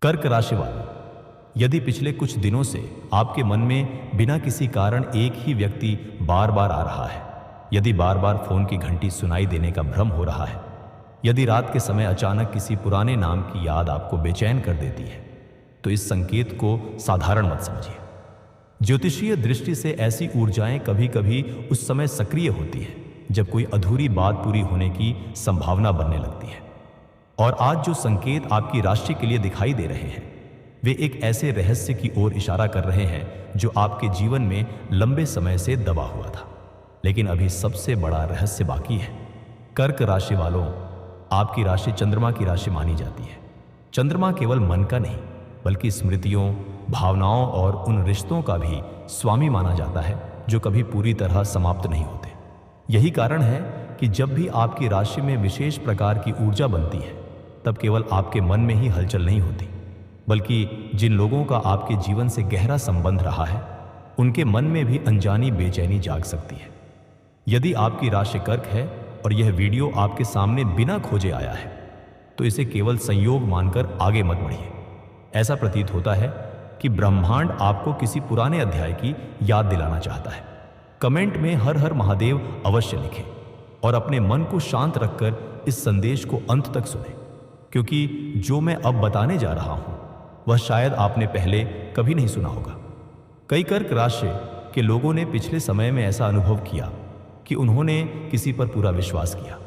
कर्क राशि वालों, यदि पिछले कुछ दिनों से आपके मन में बिना किसी कारण एक ही व्यक्ति बार बार आ रहा है, यदि बार बार फोन की घंटी सुनाई देने का भ्रम हो रहा है, यदि रात के समय अचानक किसी पुराने नाम की याद आपको बेचैन कर देती है, तो इस संकेत को साधारण मत समझिए। ज्योतिषीय दृष्टि से ऐसी ऊर्जाएं कभी कभी उस समय सक्रिय होती है जब कोई अधूरी बात पूरी होने की संभावना बनने लगती है। और आज जो संकेत आपकी राशि के लिए दिखाई दे रहे हैं, वे एक ऐसे रहस्य की ओर इशारा कर रहे हैं जो आपके जीवन में लंबे समय से दबा हुआ था, लेकिन अभी सबसे बड़ा रहस्य बाकी है। कर्क राशि वालों, आपकी राशि चंद्रमा की राशि मानी जाती है। चंद्रमा केवल मन का नहीं, बल्कि स्मृतियों, भावनाओं और उन रिश्तों का भी स्वामी माना जाता है जो कभी पूरी तरह समाप्त नहीं होते। यही कारण है कि जब भी आपकी राशि में विशेष प्रकार की ऊर्जा बनती है, तब केवल आपके मन में ही हलचल नहीं होती, बल्कि जिन लोगों का आपके जीवन से गहरा संबंध रहा है, उनके मन में भी अनजानी बेचैनी जाग सकती है। यदि आपकी राशि कर्क है और यह वीडियो आपके सामने बिना खोजे आया है, तो इसे केवल संयोग मानकर आगे मत बढ़िए। ऐसा प्रतीत होता है कि ब्रह्मांड आपको किसी पुराने अध्याय की याद दिलाना चाहता है। कमेंट में हर हर महादेव अवश्य लिखें और अपने मन को शांत रखकर इस संदेश को अंत तक सुनें, क्योंकि जो मैं अब बताने जा रहा हूं वह शायद आपने पहले कभी नहीं सुना होगा। कई कर्क राशि के लोगों ने पिछले समय में ऐसा अनुभव किया कि उन्होंने किसी पर पूरा विश्वास किया,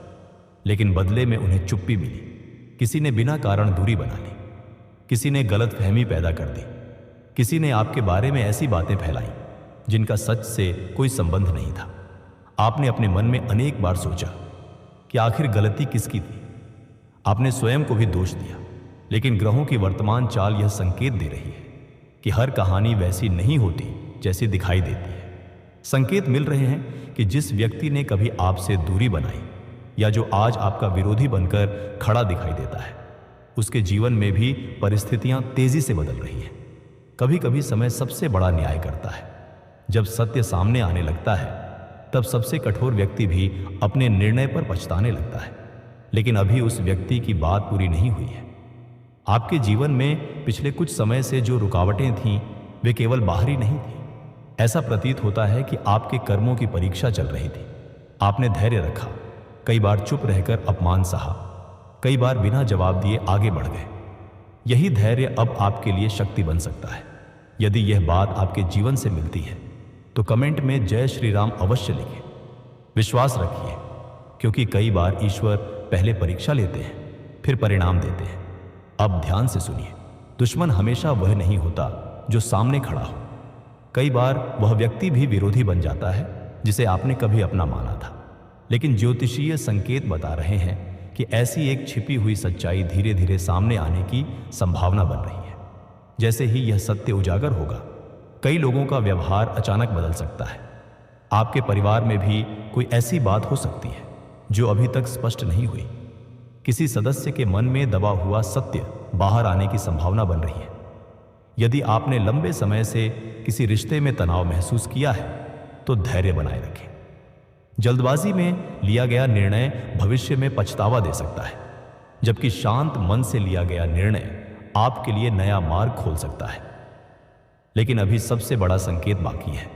लेकिन बदले में उन्हें चुप्पी मिली। किसी ने बिना कारण दूरी बना ली, किसी ने गलतफहमी पैदा कर दी, किसी ने आपके बारे में ऐसी बातें फैलाई जिनका सच से कोई संबंध नहीं था। आपने अपने मन में अनेक बार सोचा कि आखिर गलती किसकी थी। आपने स्वयं को भी दोष दिया, लेकिन ग्रहों की वर्तमान चाल यह संकेत दे रही है कि हर कहानी वैसी नहीं होती जैसी दिखाई देती है। संकेत मिल रहे हैं कि जिस व्यक्ति ने कभी आपसे दूरी बनाई या जो आज आपका विरोधी बनकर खड़ा दिखाई देता है, उसके जीवन में भी परिस्थितियां तेजी से बदल रही हैं। कभी कभी समय सबसे बड़ा न्याय करता है। जब सत्य सामने आने लगता है, तब सबसे कठोर व्यक्ति भी अपने निर्णय पर पछताने लगता है, लेकिन अभी उस व्यक्ति की बात पूरी नहीं हुई है। आपके जीवन में पिछले कुछ समय से जो रुकावटें थीं, वे केवल बाहरी नहीं थीं। ऐसा प्रतीत होता है कि आपके कर्मों की परीक्षा चल रही थी। आपने धैर्य रखा, कई बार चुप रहकर अपमान सहा, कई बार बिना जवाब दिए आगे बढ़ गए। यही धैर्य अब आपके लिए शक्ति बन सकता है। यदि यह बात आपके जीवन से मिलती है, तो कमेंट में जय श्री राम अवश्य लिखें। विश्वास रखिए, क्योंकि कई बार ईश्वर पहले परीक्षा लेते हैं, फिर परिणाम देते हैं। अब ध्यान से सुनिए, दुश्मन हमेशा वह नहीं होता जो सामने खड़ा हो। कई बार वह व्यक्ति भी विरोधी बन जाता है जिसे आपने कभी अपना माना था। लेकिन ज्योतिषीय संकेत बता रहे हैं कि ऐसी एक छिपी हुई सच्चाई धीरे धीरे सामने आने की संभावना बन रही है। जैसे ही यह सत्य उजागर होगा, कई लोगों का व्यवहार अचानक बदल सकता है। आपके परिवार में भी कोई ऐसी बात हो सकती है जो अभी तक स्पष्ट नहीं हुई। किसी सदस्य के मन में दबा हुआ सत्य बाहर आने की संभावना बन रही है। यदि आपने लंबे समय से किसी रिश्ते में तनाव महसूस किया है, तो धैर्य बनाए रखें। जल्दबाजी में लिया गया निर्णय भविष्य में पछतावा दे सकता है, जबकि शांत मन से लिया गया निर्णय आपके लिए नया मार्ग खोल सकता है। लेकिन अभी सबसे बड़ा संकेत बाकी है।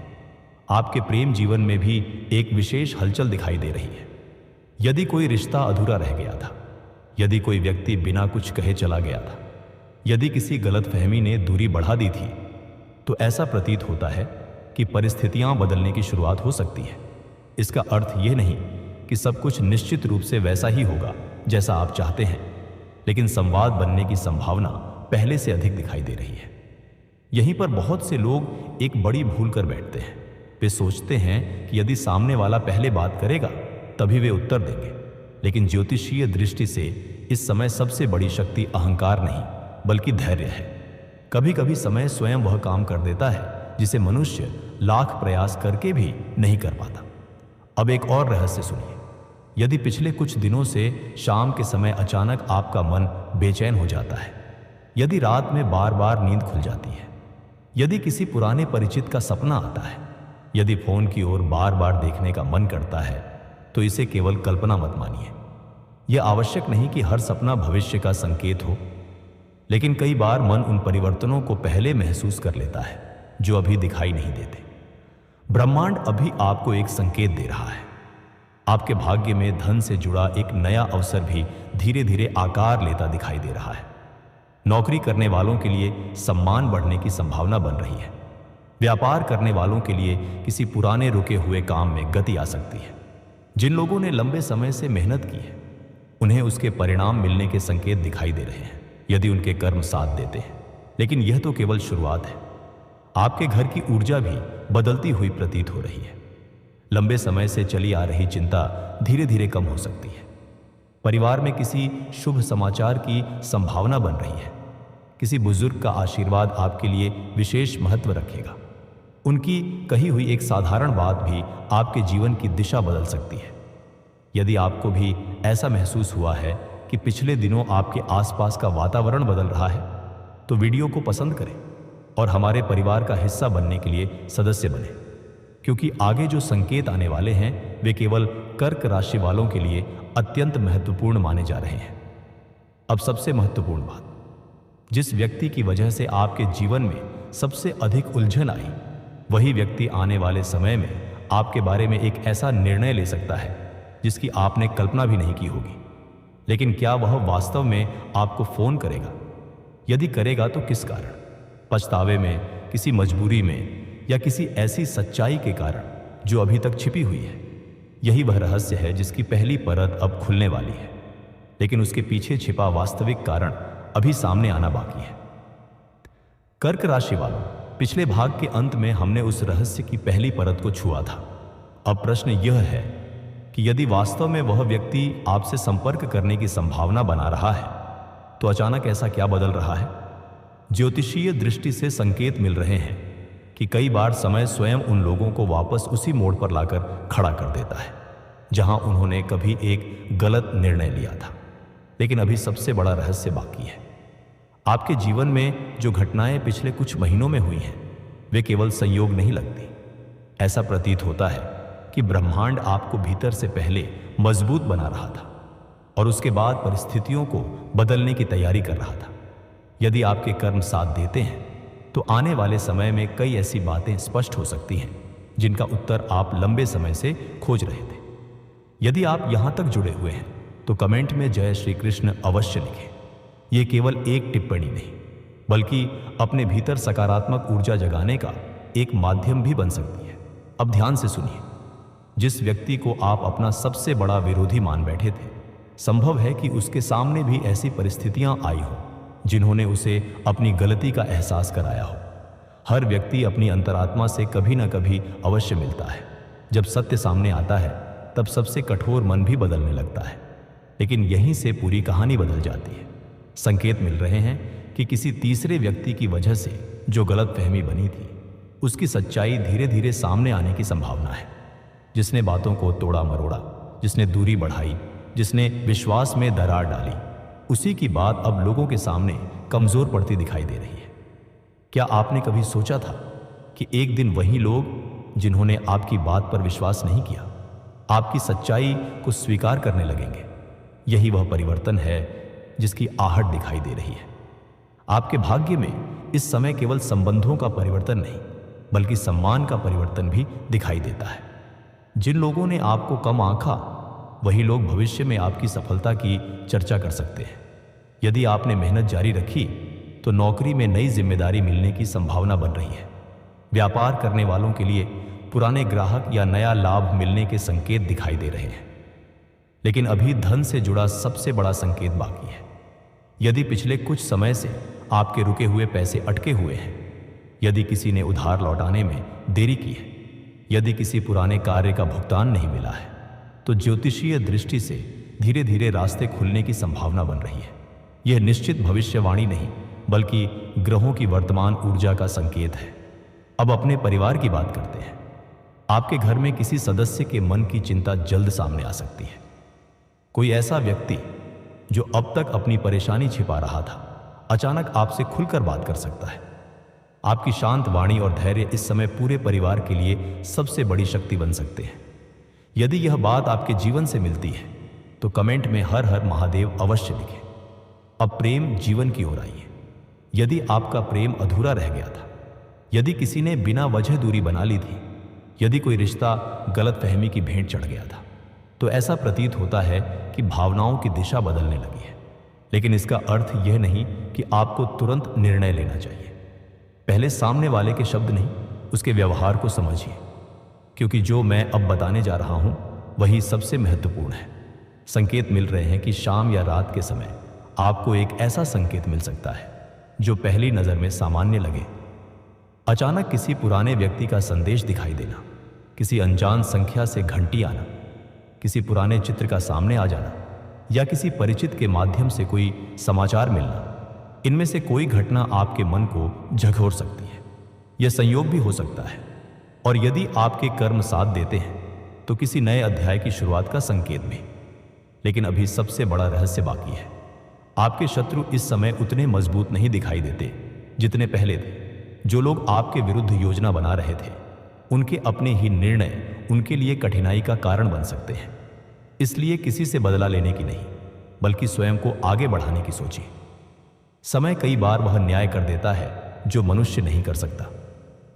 आपके प्रेम जीवन में भी एक विशेष हलचल दिखाई दे रही है। यदि कोई रिश्ता अधूरा रह गया था, यदि कोई व्यक्ति बिना कुछ कहे चला गया था, यदि किसी गलतफहमी ने दूरी बढ़ा दी थी, तो ऐसा प्रतीत होता है कि परिस्थितियां बदलने की शुरुआत हो सकती है। इसका अर्थ यह नहीं कि सब कुछ निश्चित रूप से वैसा ही होगा जैसा आप चाहते हैं, लेकिन संवाद बनने की संभावना पहले से अधिक दिखाई दे रही है। यहीं पर बहुत से लोग एक बड़ी भूल कर बैठते हैं। वे सोचते हैं कि यदि सामने वाला पहले बात करेगा तभी वे उत्तर देंगे, लेकिन ज्योतिषीय दृष्टि से इस समय सबसे बड़ी शक्ति अहंकार नहीं, बल्कि धैर्य है। कभी कभी समय स्वयं वह काम कर देता है जिसे मनुष्य लाख प्रयास करके भी नहीं कर पाता। अब एक और रहस्य सुनिए। यदि पिछले कुछ दिनों से शाम के समय अचानक आपका मन बेचैन हो जाता है, यदि रात में बार बार नींद खुल जाती है, यदि किसी पुराने परिचित का सपना आता है, यदि फोन की ओर बार बार देखने का मन करता है, तो इसे केवल कल्पना मत मानिए। यह आवश्यक नहीं कि हर सपना भविष्य का संकेत हो। लेकिन कई बार मन उन परिवर्तनों को पहले महसूस कर लेता है जो अभी दिखाई नहीं देते। ब्रह्मांड अभी आपको एक संकेत दे रहा है। आपके भाग्य में धन से जुड़ा एक नया अवसर भी धीरे धीरे आकार लेता दिखाई दे रहा है। नौकरी करने वालों के लिए सम्मान बढ़ने की संभावना बन रही है। व्यापार करने वालों के लिए किसी पुराने रुके हुए काम में गति आ सकती है। जिन लोगों ने लंबे समय से मेहनत की है उन्हें उसके परिणाम मिलने के संकेत दिखाई दे रहे हैं यदि उनके कर्म साथ देते हैं। लेकिन यह तो केवल शुरुआत है। आपके घर की ऊर्जा भी बदलती हुई प्रतीत हो रही है। लंबे समय से चली आ रही चिंता धीरे धीरे कम हो सकती है। परिवार में किसी शुभ समाचार की संभावना बन रही है। किसी बुजुर्ग का आशीर्वाद आपके लिए विशेष महत्व रखेगा। उनकी कही हुई एक साधारण बात भी आपके जीवन की दिशा बदल सकती है। यदि आपको भी ऐसा महसूस हुआ है कि पिछले दिनों आपके आसपास का वातावरण बदल रहा है तो वीडियो को पसंद करें और हमारे परिवार का हिस्सा बनने के लिए सदस्य बने, क्योंकि आगे जो संकेत आने वाले हैं वे केवल कर्क राशि वालों के लिए अत्यंत महत्वपूर्ण माने जा रहे हैं। अब सबसे महत्वपूर्ण बात, जिस व्यक्ति की वजह से आपके जीवन में सबसे अधिक उलझन आई वही व्यक्ति आने वाले समय में आपके बारे में एक ऐसा निर्णय ले सकता है जिसकी आपने कल्पना भी नहीं की होगी। लेकिन क्या वह वास्तव में आपको फोन करेगा? यदि करेगा तो किस कारण? पछतावे में, किसी मजबूरी में, या किसी ऐसी सच्चाई के कारण जो अभी तक छिपी हुई है? यही वह रहस्य है जिसकी पहली परत अब खुलने वाली है, लेकिन उसके पीछे छिपा वास्तविक कारण अभी सामने आना बाकी है। कर्क राशि वालों, पिछले भाग के अंत में हमने उस रहस्य की पहली परत को छुआ था। अब प्रश्न यह है कि यदि वास्तव में वह व्यक्ति आपसे संपर्क करने की संभावना बना रहा है तो अचानक ऐसा क्या बदल रहा है? ज्योतिषीय दृष्टि से संकेत मिल रहे हैं कि कई बार समय स्वयं उन लोगों को वापस उसी मोड़ पर लाकर खड़ा कर देता है जहां उन्होंने कभी एक गलत निर्णय लिया था। लेकिन अभी सबसे बड़ा रहस्य बाकी है। आपके जीवन में जो घटनाएं पिछले कुछ महीनों में हुई हैं वे केवल संयोग नहीं लगती। ऐसा प्रतीत होता है कि ब्रह्मांड आपको भीतर से पहले मजबूत बना रहा था और उसके बाद परिस्थितियों को बदलने की तैयारी कर रहा था। यदि आपके कर्म साथ देते हैं तो आने वाले समय में कई ऐसी बातें स्पष्ट हो सकती हैं जिनका उत्तर आप लंबे समय से खोज रहे थे। यदि आप यहां तक जुड़े हुए हैं तो कमेंट में जय श्री कृष्ण अवश्य लिखें। यह केवल एक टिप्पणी नहीं बल्कि अपने भीतर सकारात्मक ऊर्जा जगाने का एक माध्यम भी बन सकती है। अब ध्यान से सुनिए। जिस व्यक्ति को आप अपना सबसे बड़ा विरोधी मान बैठे थे, संभव है कि उसके सामने भी ऐसी परिस्थितियां आई हो जिन्होंने उसे अपनी गलती का एहसास कराया हो। हर व्यक्ति अपनी अंतरात्मा से कभी न कभी अवश्य मिलता है। जब सत्य सामने आता है तब सबसे कठोर मन भी बदलने लगता है, लेकिन यहीं से पूरी कहानी बदल जाती है। संकेत मिल रहे हैं कि किसी तीसरे व्यक्ति की वजह से जो गलतफहमी बनी थी उसकी सच्चाई धीरे धीरे सामने आने की संभावना है। जिसने बातों को तोड़ा मरोड़ा, जिसने दूरी बढ़ाई, जिसने विश्वास में दरार डाली, उसी की बात अब लोगों के सामने कमजोर पड़ती दिखाई दे रही है। क्या आपने कभी सोचा था कि एक दिन वही लोग जिन्होंने आपकी बात पर विश्वास नहीं किया आपकी सच्चाई को स्वीकार करने लगेंगे? यही वह परिवर्तन है जिसकी आहट दिखाई दे रही है। आपके भाग्य में इस समय केवल संबंधों का परिवर्तन नहीं बल्कि सम्मान का परिवर्तन भी दिखाई देता है। जिन लोगों ने आपको कम आंका वही लोग भविष्य में आपकी सफलता की चर्चा कर सकते हैं। यदि आपने मेहनत जारी रखी तो नौकरी में नई जिम्मेदारी मिलने की संभावना बन रही है। व्यापार करने वालों के लिए पुराने ग्राहक या नया लाभ मिलने के संकेत दिखाई दे रहे हैं। लेकिन अभी धन से जुड़ा सबसे बड़ा संकेत बाकी है। यदि पिछले कुछ समय से आपके रुके हुए पैसे अटके हुए हैं, यदि किसी ने उधार लौटाने में देरी की है, यदि किसी पुराने कार्य का भुगतान नहीं मिला है, तो ज्योतिषीय दृष्टि से धीरे धीरे रास्ते खुलने की संभावना बन रही है। यह निश्चित भविष्यवाणी नहीं बल्कि ग्रहों की वर्तमान ऊर्जा का संकेत है। अब अपने परिवार की बात करते हैं। आपके घर में किसी सदस्य के मन की चिंता जल्द सामने आ सकती है। कोई ऐसा व्यक्ति जो अब तक अपनी परेशानी छिपा रहा था अचानक आपसे खुलकर बात कर सकता है। आपकी शांत वाणी और धैर्य इस समय पूरे परिवार के लिए सबसे बड़ी शक्ति बन सकते हैं। यदि यह बात आपके जीवन से मिलती है तो कमेंट में हर हर महादेव अवश्य लिखें। अब प्रेम जीवन की ओर आइए। यदि आपका प्रेम अधूरा रह गया था, यदि किसी ने बिना वजह दूरी बना ली थी, यदि कोई रिश्ता गलतफहमी की भेंट चढ़ गया था, तो ऐसा प्रतीत होता है कि भावनाओं की दिशा बदलने लगी है। लेकिन इसका अर्थ यह नहीं कि आपको तुरंत निर्णय लेना चाहिए। पहले सामने वाले के शब्द नहीं, उसके व्यवहार को समझिए, क्योंकि जो मैं अब बताने जा रहा हूं वही सबसे महत्वपूर्ण है। संकेत मिल रहे हैं कि शाम या रात के समय आपको एक ऐसा संकेत मिल सकता है जो पहली नज़र में सामान्य लगे। अचानक किसी पुराने व्यक्ति का संदेश दिखाई देना, किसी अनजान संख्या से घंटी आना, किसी पुराने चित्र का सामने आ जाना या किसी परिचित के माध्यम से कोई समाचार मिलना, इनमें से कोई घटना आपके मन को झकझोर सकती है। यह संयोग भी हो सकता है, और यदि आपके कर्म साथ देते हैं तो किसी नए अध्याय की शुरुआत का संकेत भी। लेकिन अभी सबसे बड़ा रहस्य बाकी है। आपके शत्रु इस समय उतने मजबूत नहीं दिखाई देते जितने पहले थे। जो लोग आपके विरुद्ध योजना बना रहे थे, उनके अपने ही निर्णय उनके लिए कठिनाई का कारण बन सकते हैं। इसलिए किसी से बदला लेने की नहीं, बल्कि स्वयं को आगे बढ़ाने की सोचिए। समय कई बार वह न्याय कर देता है जो मनुष्य नहीं कर सकता।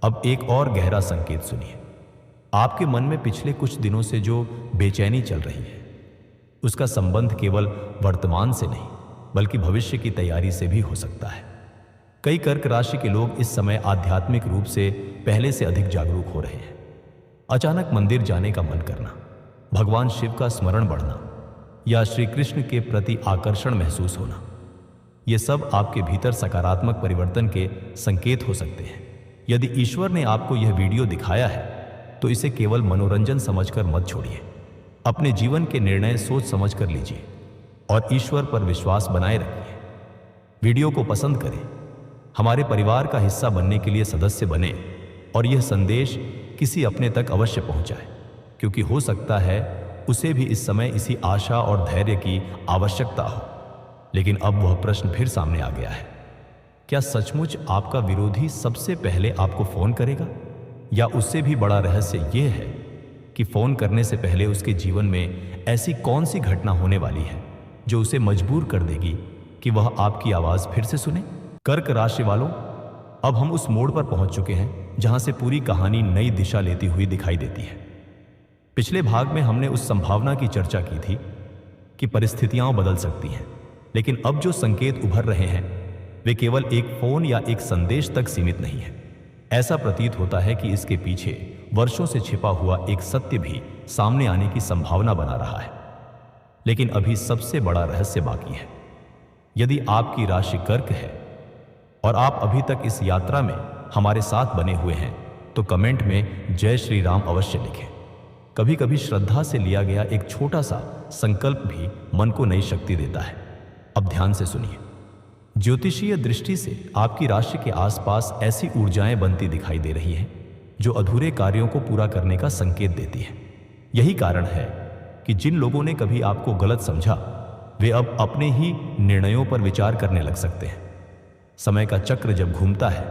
अब एक और गहरा संकेत सुनिए। आपके मन में पिछले कुछ दिनों से जो बेचैनी चल रही है, उसका संबंध केवल वर्तमान से नहीं बल्कि भविष्य की तैयारी से भी हो सकता है। कई कर्क राशि के लोग इस समय आध्यात्मिक रूप से पहले से अधिक जागरूक हो रहे हैं। अचानक मंदिर जाने का मन करना, भगवान शिव का स्मरण बढ़ना या श्री कृष्ण के प्रति आकर्षण महसूस होना, ये सब आपके भीतर सकारात्मक परिवर्तन के संकेत हो सकते हैं। यदि ईश्वर ने आपको यह वीडियो दिखाया है तो इसे केवल मनोरंजन समझकर मत छोड़िए। अपने जीवन के निर्णय सोच समझ कर लीजिए और ईश्वर पर विश्वास बनाए रखिए। वीडियो को पसंद करें, हमारे परिवार का हिस्सा बनने के लिए सदस्य बने और यह संदेश किसी अपने तक अवश्य पहुंचाए, क्योंकि हो सकता है उसे भी इस समय इसी आशा और धैर्य की आवश्यकता हो। लेकिन अब वह प्रश्न फिर सामने आ गया है, क्या सचमुच आपका विरोधी सबसे पहले आपको फोन करेगा? या उससे भी बड़ा रहस्य यह है कि फोन करने से पहले उसके जीवन में ऐसी कौन सी घटना होने वाली है जो उसे मजबूर कर देगी कि वह आपकी आवाज फिर से सुने? कर्क राशि वालों, अब हम उस मोड़ पर पहुंच चुके हैं जहां से पूरी कहानी नई दिशा लेती हुई दिखाई देती है। पिछले भाग में हमने उस संभावना की चर्चा की थी कि परिस्थितियां बदल सकती हैं, लेकिन अब जो संकेत उभर रहे हैं वे केवल एक फोन या एक संदेश तक सीमित नहीं है। ऐसा प्रतीत होता है कि इसके पीछे वर्षों से छिपा हुआ एक सत्य भी सामने आने की संभावना बना रहा है। लेकिन अभी सबसे बड़ा रहस्य बाकी है। यदि आपकी राशि कर्क है और आप अभी तक इस यात्रा में हमारे साथ बने हुए हैं तो कमेंट में जय श्री राम अवश्य लिखें। कभी कभी श्रद्धा से लिया गया एक छोटा सा संकल्प भी मन को नई शक्ति देता है। अब ध्यान से सुनिए। ज्योतिषीय दृष्टि से आपकी राशि के आसपास ऐसी ऊर्जाएं बनती दिखाई दे रही हैं जो अधूरे कार्यों को पूरा करने का संकेत देती है। यही कारण है कि जिन लोगों ने कभी आपको गलत समझा वे अब अपने ही निर्णयों पर विचार करने लग सकते हैं। समय का चक्र जब घूमता है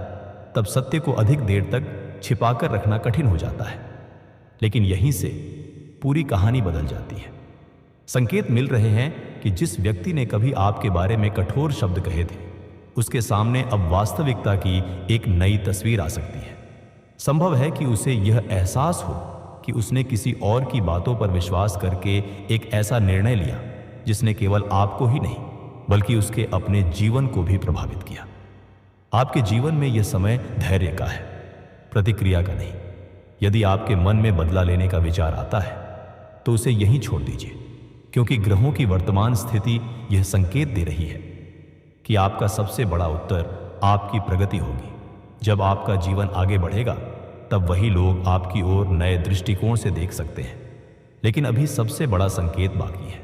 तब सत्य को अधिक देर तक छिपाकर रखना कठिन हो जाता है, लेकिन यहीं से पूरी कहानी बदल जाती है। संकेत मिल रहे हैं कि जिस व्यक्ति ने कभी आपके बारे में कठोर शब्द कहे थे, उसके सामने अब वास्तविकता की एक नई तस्वीर आ सकती है। संभव है कि उसे यह एहसास हो कि उसने किसी और की बातों पर विश्वास करके एक ऐसा निर्णय लिया जिसने केवल आपको ही नहीं बल्कि उसके अपने जीवन को भी प्रभावित किया। आपके जीवन में यह समय धैर्य का है, प्रतिक्रिया का नहीं। यदि आपके मन में बदला लेने का विचार आता है तो उसे यहीं छोड़ दीजिए, क्योंकि ग्रहों की वर्तमान स्थिति यह संकेत दे रही है कि आपका सबसे बड़ा उत्तर आपकी प्रगति होगी। जब आपका जीवन आगे बढ़ेगा तब वही लोग आपकी ओर नए दृष्टिकोण से देख सकते हैं। लेकिन अभी सबसे बड़ा संकेत बाकी है।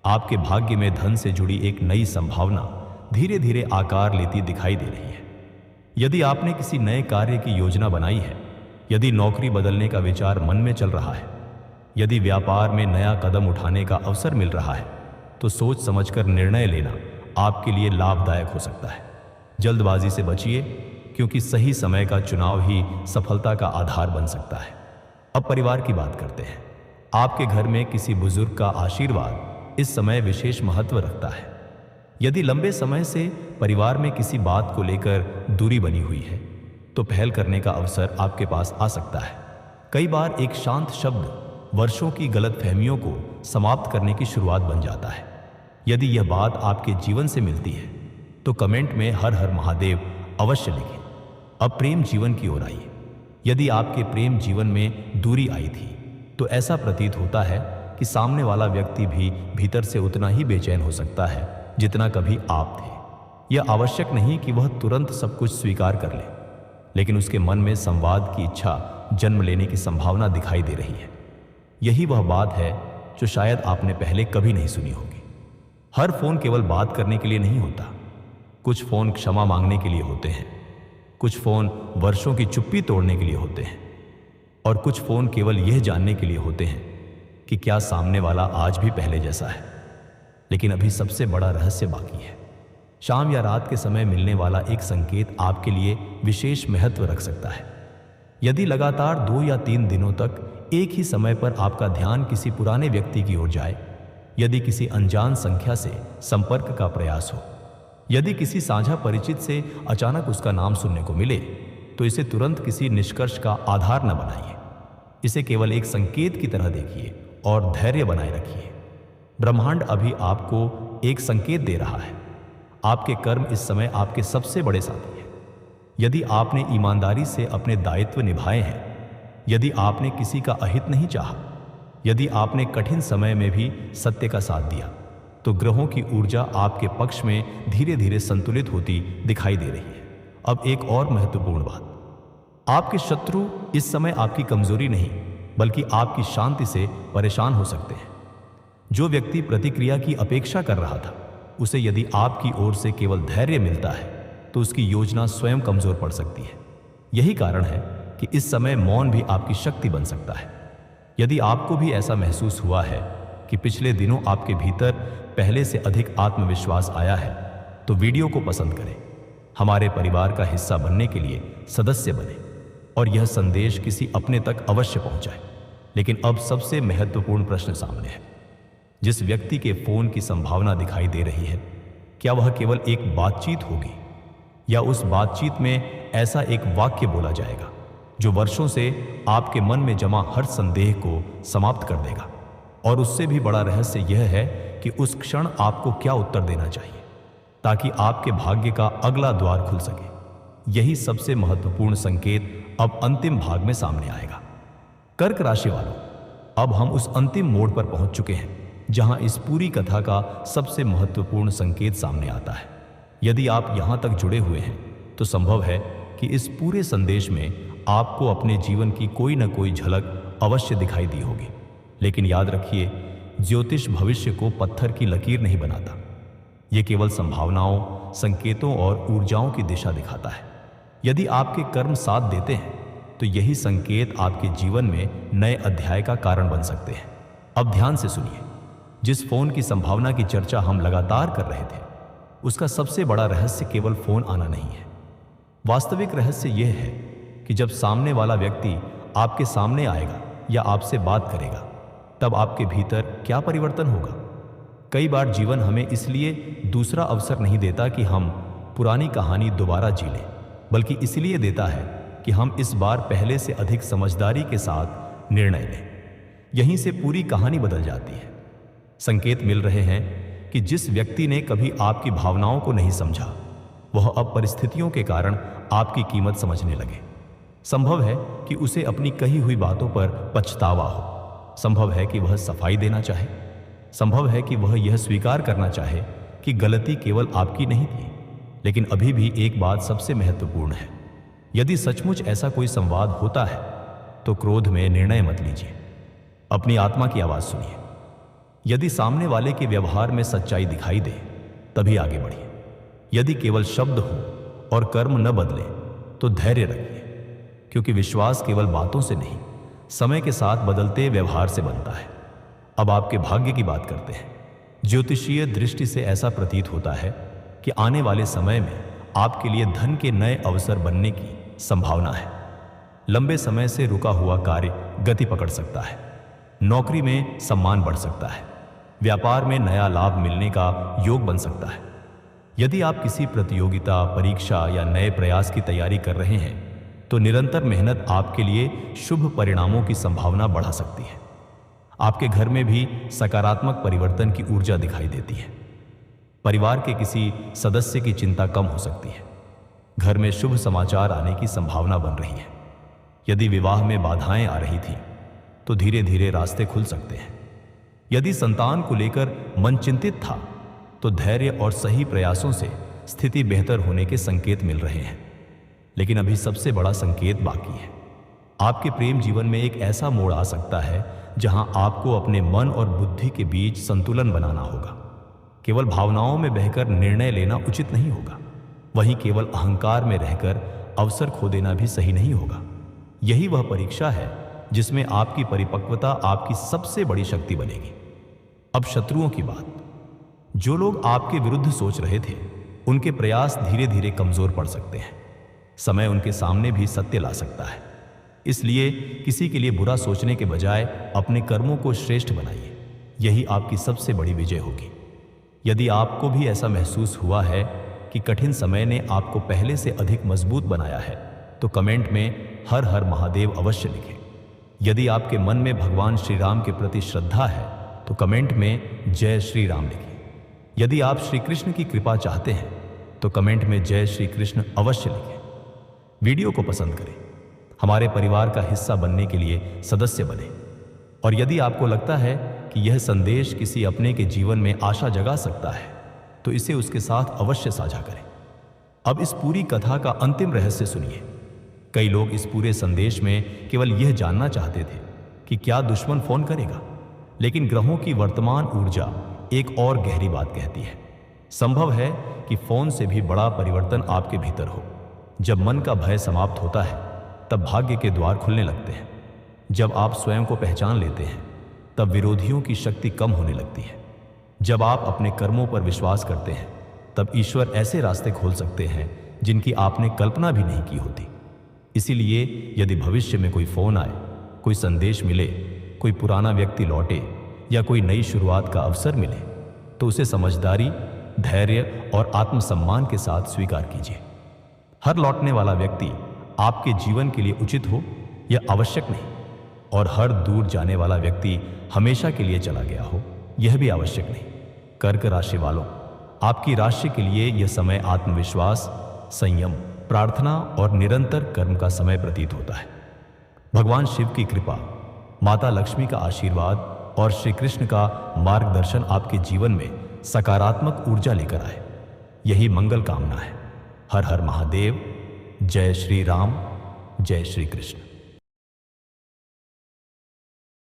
आपके भाग्य में धन से जुड़ी एक नई संभावना धीरे धीरे आकार लेती दिखाई दे रही है। यदि आपने किसी नए कार्य की योजना बनाई है, यदि नौकरी बदलने का विचार मन में चल रहा है, यदि व्यापार में नया कदम उठाने का अवसर मिल रहा है, तो सोच समझकर निर्णय लेना आपके लिए लाभदायक हो सकता है। जल्दबाजी से बचिए, क्योंकि सही समय का चुनाव ही सफलता का आधार बन सकता है। अब परिवार की बात करते हैं। आपके घर में किसी बुजुर्ग का आशीर्वाद इस समय विशेष महत्व रखता है। यदि लंबे समय से परिवार में किसी बात को लेकर दूरी बनी हुई है तो पहल करने का अवसर आपके पास आ सकता है। कई बार एक शांत शब्द वर्षों की गलतफहमियों को समाप्त करने की शुरुआत बन जाता है। यदि यह बात आपके जीवन से मिलती है तो कमेंट में हर हर महादेव अवश्य लिखें। अब प्रेम जीवन की ओर आइए। यदि आपके प्रेम जीवन में दूरी आई थी तो ऐसा प्रतीत होता है कि सामने वाला व्यक्ति भी भीतर से उतना ही बेचैन हो सकता है जितना कभी आप थे। यह आवश्यक नहीं कि वह तुरंत सब कुछ स्वीकार कर ले, लेकिन उसके मन में संवाद की इच्छा जन्म लेने की संभावना दिखाई दे रही है। यही वह बात है जो शायद आपने पहले कभी नहीं सुनी होगी। हर फोन केवल बात करने के लिए नहीं होता। कुछ फोन क्षमा मांगने के लिए होते हैं, कुछ फोन वर्षों की चुप्पी तोड़ने के लिए होते हैं, और कुछ फोन केवल यह जानने के लिए होते हैं कि क्या सामने वाला आज भी पहले जैसा है। लेकिन अभी सबसे बड़ा रहस्य बाकी है। शाम या रात के समय मिलने वाला एक संकेत आपके लिए विशेष महत्व रख सकता है। यदि लगातार 2 या 3 दिनों तक एक ही समय पर आपका ध्यान किसी पुराने व्यक्ति की ओर जाए, यदि किसी अनजान संख्या से संपर्क का प्रयास हो, यदि किसी साझा परिचित से अचानक उसका नाम सुनने को मिले, तो इसे तुरंत किसी निष्कर्ष का आधार न बनाइए। इसे केवल एक संकेत की तरह देखिए और धैर्य बनाए रखिए। ब्रह्मांड अभी आपको एक संकेत दे रहा है। आपके कर्म इस समय आपके सबसे बड़े साथी हैं। यदि आपने ईमानदारी से अपने दायित्व निभाए हैं, यदि आपने किसी का अहित नहीं चाहा, यदि आपने कठिन समय में भी सत्य का साथ दिया, तो ग्रहों की ऊर्जा आपके पक्ष में धीरे धीरे संतुलित होती दिखाई दे रही है। अब एक और महत्वपूर्ण बात, आपके शत्रु इस समय आपकी कमजोरी नहीं बल्कि आपकी शांति से परेशान हो सकते हैं। जो व्यक्ति प्रतिक्रिया की अपेक्षा कर रहा था, उसे यदि आपकी ओर से केवल धैर्य मिलता है तो उसकी योजना स्वयं कमजोर पड़ सकती है। यही कारण है कि इस समय मौन भी आपकी शक्ति बन सकता है। यदि आपको भी ऐसा महसूस हुआ है कि पिछले दिनों आपके भीतर पहले से अधिक आत्मविश्वास आया है, तो वीडियो को पसंद करें, हमारे परिवार का हिस्सा बनने के लिए सदस्य बने और यह संदेश किसी अपने तक अवश्य पहुंचाए। लेकिन अब सबसे महत्वपूर्ण प्रश्न सामने है। जिस व्यक्ति के फोन की संभावना दिखाई दे रही है, क्या वह केवल एक बातचीत होगी या उस बातचीत में ऐसा एक वाक्य बोला जाएगा जो वर्षों से आपके मन में जमा हर संदेह को समाप्त कर देगा? और उससे भी बड़ा रहस्य यह है कि उस क्षण आपको क्या उत्तर देना चाहिए ताकि आपके भाग्य का अगला द्वार खुल सके। यही सबसे महत्वपूर्ण संकेत अब अंतिम भाग में सामने आएगा। कर्क राशि वालों, अब हम उस अंतिम मोड़ पर पहुंच चुके हैं जहां इस पूरी कथा का सबसे महत्वपूर्ण संकेत सामने आता है। यदि आप यहां तक जुड़े हुए हैं तो संभव है कि इस पूरे संदेश में आपको अपने जीवन की कोई न कोई झलक अवश्य दिखाई दी होगी। लेकिन याद रखिए, ज्योतिष भविष्य को पत्थर की लकीर नहीं बनाता। यह केवल संभावनाओं, संकेतों और ऊर्जाओं की दिशा दिखाता है। यदि आपके कर्म साथ देते हैं तो यही संकेत आपके जीवन में नए अध्याय का कारण बन सकते हैं। अब ध्यान से सुनिए। जिस फोन की संभावना की चर्चा हम लगातार कर रहे थे, उसका सबसे बड़ा रहस्य केवल फोन आना नहीं है। वास्तविक रहस्य यह है कि जब सामने वाला व्यक्ति आपके सामने आएगा या आपसे बात करेगा, तब आपके भीतर क्या परिवर्तन होगा। कई बार जीवन हमें इसलिए दूसरा अवसर नहीं देता कि हम पुरानी कहानी दोबारा जी लें, बल्कि इसलिए देता है कि हम इस बार पहले से अधिक समझदारी के साथ निर्णय लें। यहीं से पूरी कहानी बदल जाती है। संकेत मिल रहे हैं कि जिस व्यक्ति ने कभी आपकी भावनाओं को नहीं समझा, वह अब परिस्थितियों के कारण आपकी कीमत समझने लगे। संभव है कि उसे अपनी कही हुई बातों पर पछतावा हो। संभव है कि वह सफाई देना चाहे। संभव है कि वह यह स्वीकार करना चाहे कि गलती केवल आपकी नहीं थी। लेकिन अभी भी एक बात सबसे महत्वपूर्ण है। यदि सचमुच ऐसा कोई संवाद होता है तो क्रोध में निर्णय मत लीजिए। अपनी आत्मा की आवाज सुनिए। यदि सामने वाले के व्यवहार में सच्चाई दिखाई दे, तभी आगे बढ़िए। यदि केवल शब्द हो और कर्म न बदले, तो धैर्य रखिए, क्योंकि विश्वास केवल बातों से नहीं, समय के साथ बदलते व्यवहार से बनता है। अब आपके भाग्य की बात करते हैं। ज्योतिषीय दृष्टि से ऐसा प्रतीत होता है कि आने वाले समय में आपके लिए धन के नए अवसर बनने की संभावना है। लंबे समय से रुका हुआ कार्य गति पकड़ सकता है। नौकरी में सम्मान बढ़ सकता है। व्यापार में नया लाभ मिलने का योग बन सकता है। यदि आप किसी प्रतियोगिता, परीक्षा या नए प्रयास की तैयारी कर रहे हैं तो निरंतर मेहनत आपके लिए शुभ परिणामों की संभावना बढ़ा सकती है। आपके घर में भी सकारात्मक परिवर्तन की ऊर्जा दिखाई देती है। परिवार के किसी सदस्य की चिंता कम हो सकती है। घर में शुभ समाचार आने की संभावना बन रही है। यदि विवाह में बाधाएं आ रही थी तो धीरे धीरे रास्ते खुल सकते हैं। यदि संतान को लेकर मन चिंतित था तो धैर्य और सही प्रयासों से स्थिति बेहतर होने के संकेत मिल रहे हैं। लेकिन अभी सबसे बड़ा संकेत बाकी है। आपके प्रेम जीवन में एक ऐसा मोड़ आ सकता है जहां आपको अपने मन और बुद्धि के बीच संतुलन बनाना होगा। केवल भावनाओं में बहकर निर्णय लेना उचित नहीं होगा। वहीं केवल अहंकार में रहकर अवसर खो देना भी सही नहीं होगा। यही वह परीक्षा है जिसमें आपकी परिपक्वता आपकी सबसे बड़ी शक्ति बनेगी। अब शत्रुओं की बात। जो लोग आपके विरुद्ध सोच रहे थे उनके प्रयास धीरे धीरे कमजोर पड़ सकते हैं। समय उनके सामने भी सत्य ला सकता है। इसलिए किसी के लिए बुरा सोचने के बजाय अपने कर्मों को श्रेष्ठ बनाइए। यही आपकी सबसे बड़ी विजय होगी। यदि आपको भी ऐसा महसूस हुआ है कि कठिन समय ने आपको पहले से अधिक मजबूत बनाया है तो कमेंट में हर हर महादेव अवश्य लिखें। यदि आपके मन में भगवान श्री राम के प्रति श्रद्धा है तो कमेंट में जय श्री राम लिखें। यदि आप श्री कृष्ण की कृपा चाहते हैं तो कमेंट में जय श्री कृष्ण अवश्य लिखें। वीडियो को पसंद करें। हमारे परिवार का हिस्सा बनने के लिए सदस्य बने। और यदि आपको लगता है कि यह संदेश किसी अपने के जीवन में आशा जगा सकता है तो इसे उसके साथ अवश्य साझा करें। अब इस पूरी कथा का अंतिम रहस्य सुनिए। कई लोग इस पूरे संदेश में केवल यह जानना चाहते थे कि क्या दुश्मन फोन करेगा, लेकिन ग्रहों की वर्तमान ऊर्जा एक और गहरी बात कहती है। संभव है कि फोन से भी बड़ा परिवर्तन आपके भीतर हो। जब मन का भय समाप्त होता है तब भाग्य के द्वार खुलने लगते हैं। जब आप स्वयं को पहचान लेते हैं तब विरोधियों की शक्ति कम होने लगती है। जब आप अपने कर्मों पर विश्वास करते हैं तब ईश्वर ऐसे रास्ते खोल सकते हैं जिनकी आपने कल्पना भी नहीं की होती। इसीलिए यदि भविष्य में कोई फोन आए, कोई संदेश मिले, कोई पुराना व्यक्ति लौटे या कोई नई शुरुआत का अवसर मिले तो उसे समझदारी, धैर्य और आत्मसम्मान के साथ स्वीकार कीजिए। हर लौटने वाला व्यक्ति आपके जीवन के लिए उचित हो यह आवश्यक नहीं, और हर दूर जाने वाला व्यक्ति हमेशा के लिए चला गया हो यह भी आवश्यक नहीं। कर्क राशि वालों, आपकी राशि के लिए यह समय आत्मविश्वास, संयम, प्रार्थना और निरंतर कर्म का समय प्रतीत होता है। भगवान शिव की कृपा, माता लक्ष्मी का आशीर्वाद और श्री कृष्ण का मार्गदर्शन आपके जीवन में सकारात्मक ऊर्जा लेकर आए, यही मंगल कामना है। हर हर महादेव। जय श्री राम, जय श्री कृष्ण।